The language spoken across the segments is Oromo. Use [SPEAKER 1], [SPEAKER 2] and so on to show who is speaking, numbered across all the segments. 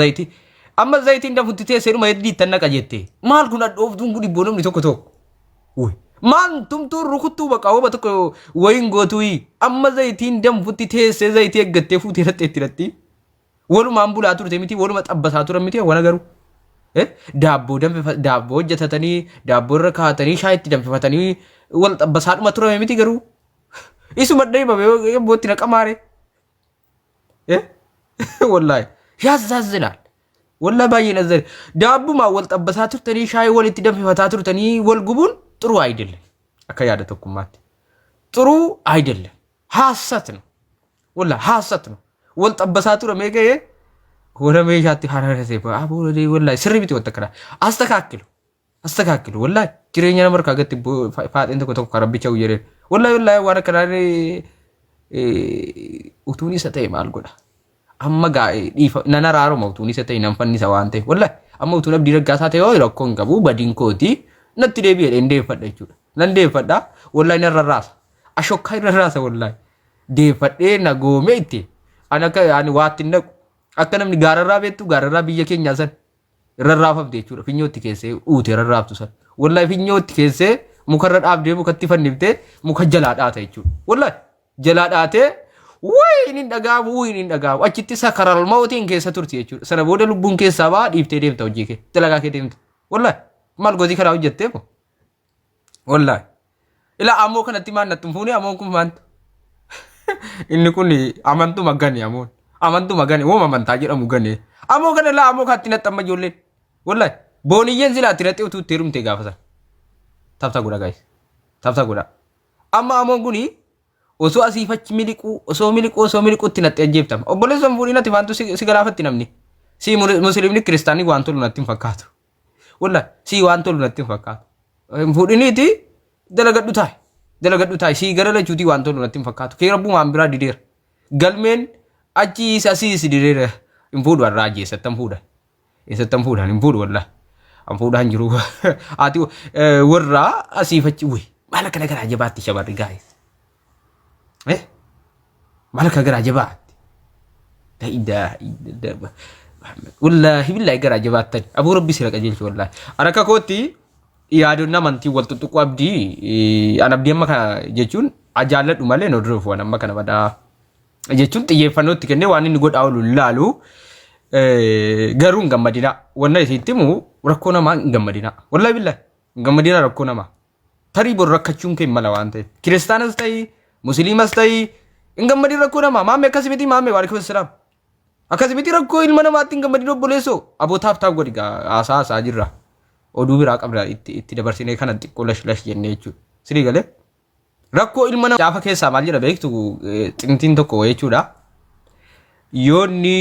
[SPEAKER 1] zayti amma zaytiin da futtitee seeruma heddii tannaqa jettee maal kun adhooftuun kun dhibboo namni tokko uy maal tumtuun rukuttuu baqa hoba tokko wayin gootuyi amma zaytiin dam futtitee see zayitii eeggattee fuutee irratti itti walumaan bulaa turte miti waluma xabbasaa turan miti wana garuu daabboo hojjetatanii daabboo irra kaa'atanii shaayitti danfifatanii wal xabbasaadhuma turame miti garuu isuma dheebame bootti naqamaare wallahi ያሳዝናል ወላ ባየነ ዘር ዳቡማ ወልጠበሳ turtani ሻይ ወልት ደምፈታ turtani ወልጉቡን ጥሩ አይደለም አከያደ ተኩማት ጥሩ አይደለም ሐሰት ነው ወላ ሐሰት ነው ወልጠበሳ ቱረ መገየ ወረ መያት ሐራረሰ አቦ ወላ ስርቢት ወተከራ አስተካክሉ ወላ ጅሬኛ ነበር ካገት ፋጤን ተኮ ከረብቻው ይረ ወላ ዋረ ከራሪ ኡቱኒ ሰተይ ማልጎዳ amma nana raro mautuuni setay nan fanni sawante wallahi amma utun abdi raggaasa ta'e oo rakkon qabu badin kooti natti deebi'e deeffadha jechuudha nan deeffadha wallahi nan rarraasa ashokka rarraasa wallahi deeffadhee na goome itti anaka ani waatti naqu akka namni gaararraa beektu gaararraa biyya keenya san rarraafamte jechuudha finyootti keessee uute rarraaftu san wallahi finyootti keessee mukarra dhaabdee mukatti fanniftee muka jalaa dhaata jechuudha wallahi jalaa dhaatee wayni dhagaabu achitti sakaral mautiin keessa turti jechuudha sana booda lubbuun keessaa baa dhiiftee deemta hojii kee dalagaa kee deemta wallahi maal gozi karaa hojjettee mo wallahi ila ammoo kanatti maan nattum fuuni ammoo kun maantu inni kun amantu magani woo amantaa jedhamu gane ammoo kana la ammoo katti nattamma ijoolleen wallahi booniyyen silaatti naxxee utuu teerumtee gaafasan tabta godha guys tabta godha amma ammoo kuni osoo asiifachi miliquu natti ajjeeftama obboleessan fuudhinatti waantu si galaafatti namni si musliimni kiristaanii waan tolu natti hin fakkaatu wallahi si waan tolu natti hin fakkaatu fuudhiniiti dalagadhu taay si gara lachuutii waan tolu natti hin fakkaatu kee rabbuu waan biraa dideera galmeen achi asiis dideera hin fuudhu warraa ajjeessattan fuudhan hin fuudhu wallahi an fuudhaan jiru ati warraa asiifachi wuy maal akka nagaraa jabaatti shabarri gaa'es malaka gara jabaat la ilaha illallah wallahi billahi gara jabaat abu rabbi sira qajeelchu wallahi araka kooti yaadonna manti waltutuqu abdi an abdi amma jechuun ajaaladhu malee no dhufu amma kana bada jechuun xiyyeeffannootti kenne waan inni godhaa olu laalu garuu gammadina wanna isittimu rakkoo namaa gammadina wallahi billahi gammadina rakkoo namaa tarii bor rakkachuun kee mala waan ta'e kiristaanas ta'e musliimas ta'e ingammadi rakkoo namaa maamme akkasumatti maamme waalaikum salaam akkasumatti rakkoo ilma namaatti ingammadi obboleessoo abootaaf taaf godhi haasaa jirra oduu biraa qabda itti dabarsinee kana xiqqoo lash jennee jechuudha sirii galee rakkoo ilma namaa gaafa keessaa maal jedha beektu xintiin tokko jechuudha yoonni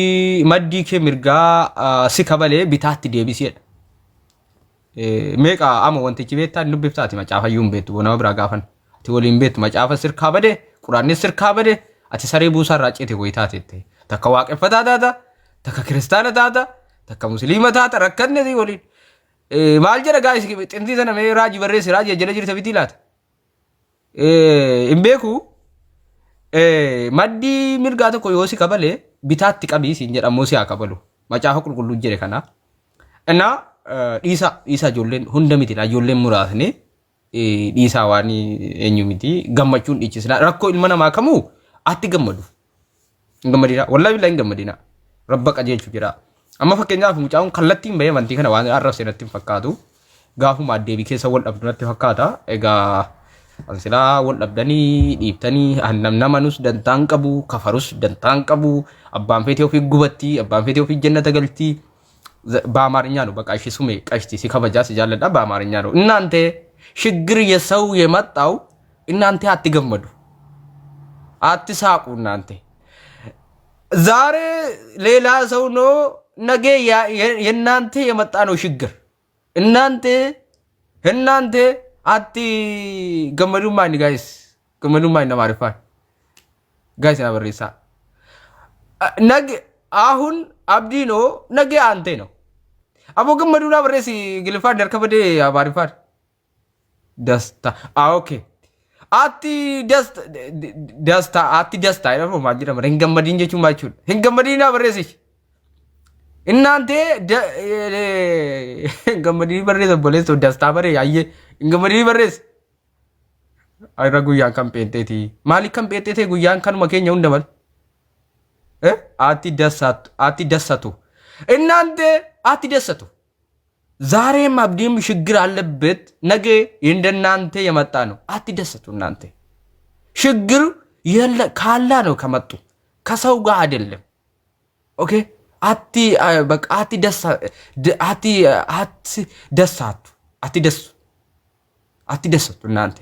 [SPEAKER 1] maddii kee mirgaa si kabalee bitaatti deebisiidha meeqa ama wantichi beektaa inni dubbiftaati macaafayyuu hin beektu nama biraa gaafan ati waliin beektu macaafa sirkaa bade quraanni sirkaa bade ati saree buusaa irraa ceete goytaate takka waaqeffataa taata takka kiristaana taata takka musliima taata rakkanne si waliin maal jedha gaa'is xintii sana mee raajii barreessi raajii jala jirta bitii laata hin beeku maddii mirgaa tokko yoo si kabalee bitaatti qabii siin jedhamoo si haa kabalu macaafa qulqulluu jedhe kana innaa dhiisa ijoolleen hunda mitiin ijoolleen muraasni dhiisaa waan eenyu miti gammachuun dhiichisna rakkoo ilma namaa kamuu atti gammadina wallahi billahi gammadina rabba qajeelchu jira amma fakkeenyaaf mucaa'uun kallattiin bahee amantii kana waan arrabse natti hin fakkaatu gaafuma addeebii keessa wal dhabdu natti fakkaata egaa ansilaa wal dhabdanii dhiibtanii namanus dantaan qabu kafarus dantaan qabu abbaan feetee ofii gubatti abbaan feetee ofii jannata galtii በአማርኛ ነው በቃ እሺ ሱሜ ቀሽቲ ሲከበጃ ሲጃለዳ በአማርኛ ነው እናንተ ችግር የሰው የመጣው እናንተ አትገመዱ አትሳቁ እናንተ ዛሬ ሌላ ሰው ነው ነገ የናንተ የመጣ ነው ችግር እናንተ አትገመዱ ማን ጋይስ ገመዱ ማን ማሪፋ ጋይስ አበሬሳ ነገ አሁን አብዲ ነው ነገ አንተ ነው አቦ ገመዱና በሬሲ ግልፋ ደርከበደ አባሪፋ ደስታ ኦኬ አቲ ደስታ አይደለም ማጅራ መረን ገመዲን ጀቹ ማቹ ገመዲና በሬሲ እናንተ ገመዲ በሬስ ቦሌስ ደስታ በሬ ያየ ገመዲ በሬስ አይራ ጉያን ከም ጴንጤቲ ማሊ ከም ጴንጤቴ ጉያን ከን መኬኛው እንደበል አትደሰቱ እናንተ አትደሰቱ። ዛሬም አብዲም ችግር አለበት ነገ እንደናንተ የመጣ ነው። አትደሰቱ እናንተ ችግር ካላ ነው ከመጡ ከሰው ጋር አይደለም። ኦኬ በቃ አትደሰቱ እናንተ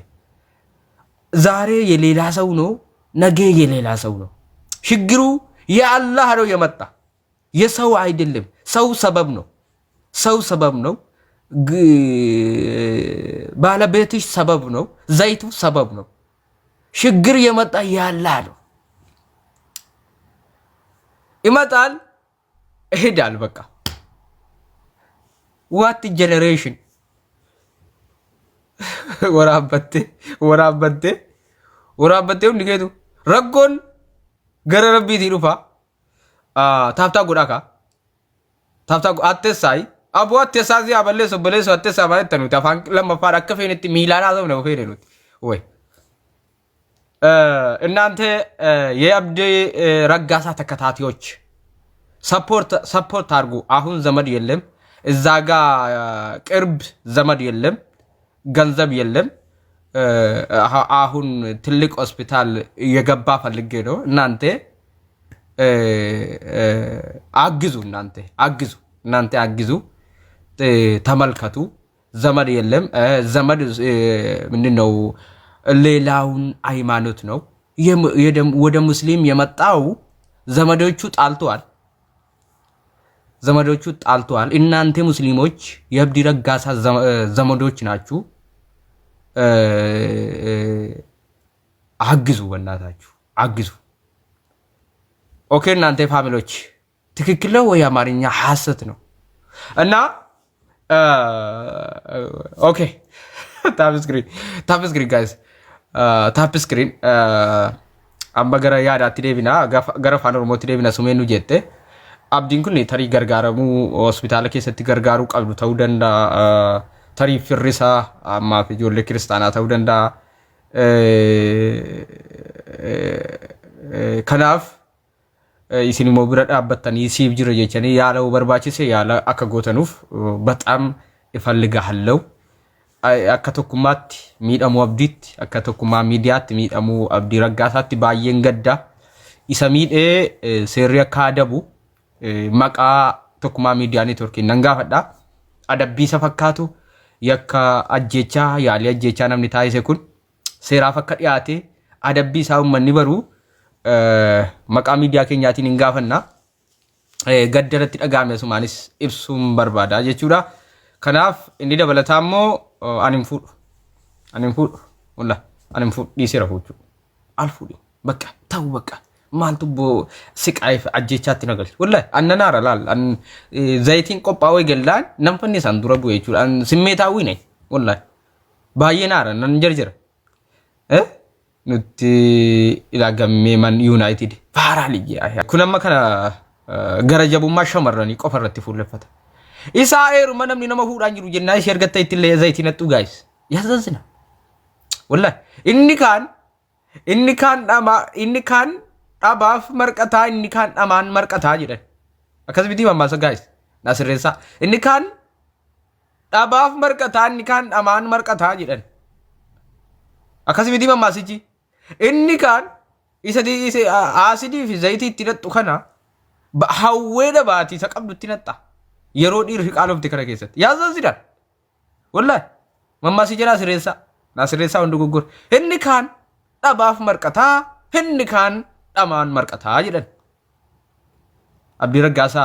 [SPEAKER 1] ዛሬ የሌላ ሰው ነው፣ ነገ የሌላ ሰው ነው። ችግሩ የአላህ ነው የመጣ የሰው አይደለም። ሰው ሰበብ ነው። ባለቤትሽ ሰበብ ነው። ዘይቱ ሰበብ ነው። ችግር የመጣ የአላህ ነው። ይመጣል ይሄዳል። በቃ ዋት ጀነሬሽን ወራበቴው ንገቱ ረጎን ገረረቢት ይሩፋ ታፍታ ጉዳካ ታፍታ አተሳይ አቡ አተሳዚ በሌሶ አተሳ ማለት ነው። ታፋን ለማፋራ ከፈይነት ሚላና ዘው ነው ፈይነሉት ወይ እናንተ የአብዲ ረጋሳ ተከታታዮች ሰፖርት አድርጉ። አሁን ዘመድ የለም እዛ ጋ ቅርብ ዘመድ የለም፣ ገንዘብ የለም። አሁን ትልቅ ሆስፒታል የገባ ፈልጌ ነው። እናንተ አግዙ፣ እናንተ አግዙ፣ ተመልከቱ። ዘመድ የለም። ዘመድ ምንድነው? ሌላውን ሃይማኖት ነው። ወደ ሙስሊም የመጣው ዘመዶቹ ጣልቷል። እናንተ ሙስሊሞች የአብዲ ረጋሳ ዘመዶች ናችሁ። አግዙ፣ በእናታችሁ አግዙ። ኦኬ እናንተ ፋሚሊዎች ትክክል ነው ወይ አማርኛ ሐሰት ነው? እና ኦኬ ታፕ ስክሪን ጋይስ ታፕ ስክሪን አምባገራ ያዳት ዴቪና ገረፋ ኖርሞት ዴቪና ሱሜኑ ጀቴ አብዲን ኩን ተሪ ገርጋረሙ ሆስፒታል ኬሰት ገርጋሩ ቀብዱ ተውደንዳ ተሪ ፍሪሳ አማ ፍጆለ ክርስቲያና ተውደንዳ ከናፍ ኢሲኒ ሞብረ ዳበተን ይሲብ ጅረ የቸኔ ያለው በርባቺሴ ያለ አከጎተኑፍ በጣም ይፈልጋለው አከተኩማት ሚደሙ አብዲት አከተኩማ ሚዲያት ሚደሙ አብዲ ረጋሳት ባየን ገዳ ኢሰሚዴ ሴሪያ ካደቡ መቃ ተኩማ ሚዲያ ኔትወርክ ነንጋፈዳ አደቢ ሰፈካቱ የካ አጀቻ ያለ አጀቻ ነምኒ ታይሴ ኩን ሴራ ፈከዲያቴ አደቢ ሳው መንበሩ መቃ ሚዲያ ከኛቲን እንጋፈና ገደረት ደጋሜ ሱማኒስ ኢብሱም በርባዳ ጀቹዳ ከናፍ እንዲ ደበለታሞ አኒምፉ ወላ አኒምፉ ዲሲራፉቹ አልፉዲ በቃ ታው በቃ ማልቱቦ ሲቃይፍ አጀቻት ነገር ወላ አነናራላል ዘይቲን ቆጳው ይገላል ነምፈኒ ሳንዱረቡ ይቹ ስሜታዊ ነኝ ወላ ባየናራ ነንጀርጀር ኑቲ ኢላጋሜ ማን ዩናይትድ ፋራልጂ አያ ኩነማ ከና ገረጀቡማ ሸመረኒ ቆፈረቲ ፉለፈተ ኢሳኤሩ መነም ነመ ሁዳን ጅሩ ጀና ሸርገተ ይትለ ዘይት ነጡ ጋይስ ያዘዝና ወላ ኢንካን ዳባፍ መርቀታ ኢንካን ዳማን መርቀታ ጅደን አከዝቢቲ ማማሰ ጋይስ ናስሬሳ ኢንካን ዳባፍ መርቀታ ኢንካን ዳማን መርቀታ ጅደን አከዝቢቲ ማማሲጂ ኢንካን ኢሰዲ አሲዲ ፊ ዘይት ይትነጡ ከና በሐወደ ባቲ ተቀብዱ ትነጣ የሮዲር ቃሎፍ ተከረከሰት ያዛዝዳል ወላሂ ማማሲጀና ናስሬሳ ወንዱ ጉጉር እንካን ዳባፍ መርቀታ እንካን ዳማን መርቀታ ይደን አብዲ ረጋሳ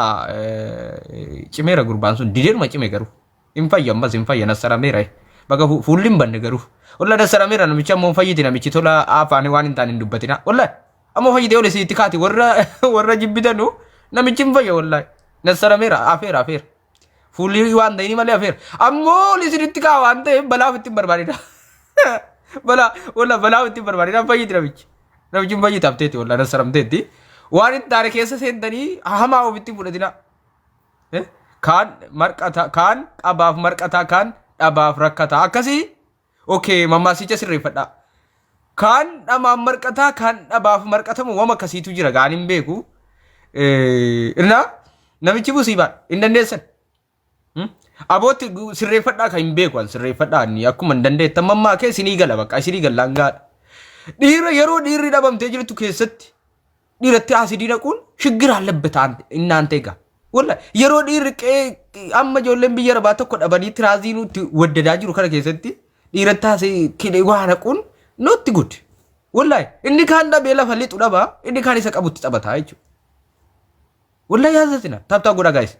[SPEAKER 1] ጭሜረ ጉርባንሱ ዲዴን ማጭሜ ገሩ ኢንፋየም ባዝንፋየ ነሰራሜራ በጋ ሁሉም በነገሩ ወላ ነሰራሜራ ነው ብቻ ሞንፋይቲ ነው ብቻ ቶላ አፋኒ ዋን እንታን እንዱበቲና ወላሂ አሞፋይቲ ወለ ሲቲካቲ ወረ ጅብደኑ ነምጭም ፈየ ወላሂ ነሰራሜራ አፌር ፉሊ ዋን ደኒ ማለ አፌር አሞ ሊስሪትካ ዋንተ በላፍት በርባሪዳ በላፍት በርባሪዳ ፈይት ነብጭ ነብጭም ፈይት አብቴት ወላ ነሰራምቴቲ ዋን ታሪክ የሰሰንተኒ አህማው ብት ቡለዲና Kaan marqataa kaan qabaaf marqataa kaan dhabaaf rakkataa akkasii okay mammaasicha sirreeffadhaa. Kaan dhamaaf marqataa kaan dhabaaf marqatamu wama akkasiitu jira gaan hin beeku. Irnaa namichi musiibaan hin dandeessan. Abootti sirreeffadhaa kan hin beeku sirreeffadhaa ni akkuma hin dandeettan mammaa kee isinii gala bakka isinii gallaan gaadha. Dhiira yeroo dhiirri dhabamtee jirtu keessatti dhiiratti asidii dhaquun shiggira allabbataan innaante egaa. Walla yeroo dhiirri amma ijoolleen biyya rabaa tokko dhabanii tiraaziinuutti waddadaa jiru kana keessatti dhiiratti asidii waa dhaquun nootti gud. Walla inni kaan dhabee lafa lixu dhabaa inni kaan isa qabutti taphataa jechuudha. Walla yaadatina taphataa godha gaayis.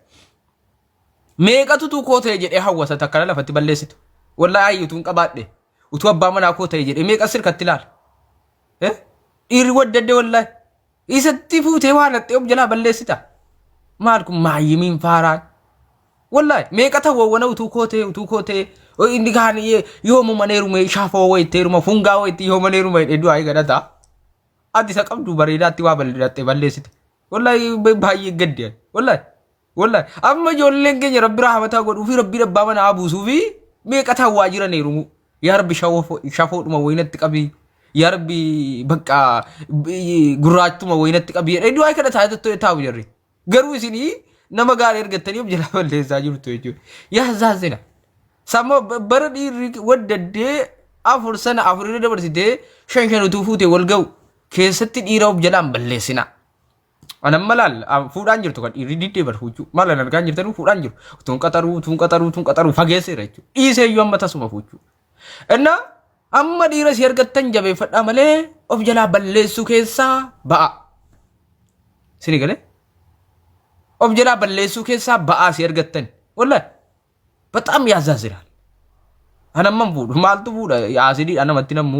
[SPEAKER 1] Meeqatu tu koo ta'e jedhee hawwasa takkana lafatti balleessitu. Walla ayyutuun qabaadhe utuu abbaa manaa koo ta'e jedhee meeqa sirkatti ilaala. Dhiirri waddadde wallahi isatti fuutee waan haxxee of jalaa balleessita. Maal kun maayyimiin faaraan. Wallahi meeqa ta'uuwwan utuu koo ta'e inni kaan yoo mumaneerume shaafoo wayitteeruma fungaa wayitti yoo maneerume hedduu ayi gadhata. Ati isa qabdu bareedaatti waa balleessite. Wallahi baay'ee gaddi. Wallahi amma ijoolleen keenya rabbi rahmataa godhuu fi rabbi abbaa manaa abuusuu fi meeqa ta'uwaa jiraniiru. Yaa rabbi shafoodhuma wayinatti qabii. Yaa rabbi bakka gurraachuma wayinatti qabii. Hedduu ayi kadhataa taa'u jirri. Garuu isinii nama gaarii ergattanii of jalaa balleessaa jirtu jechuudha. Yaa zaazina. Sama bara dhiirri waddaddee afur sana afurirra dabarsitee shan utuu fuutee wal ga'u keessatti dhiira of jalaan balleessina. Anan malaal fuudhaan jirtu kan dhiirri diddee barfuuchuu malan argaan jirtanuu fuudhaan jiru. Tuun qaxaruu fageesseera jechuudha. Dhiisee iyyuu amma tasuma fuuchuu. Innaa amma dhiira si argattan jabeeffadhaa malee of jalaa balleessuu keessaa ba'a. Sini galee? Of jalaa balleessuu keessaa ba'aa si argattan. Wallahi በጣም ያዛዝራል። አነማም ፉዱ ማልቱ ፉዳ ያሲዲ አነመቲ ነሙ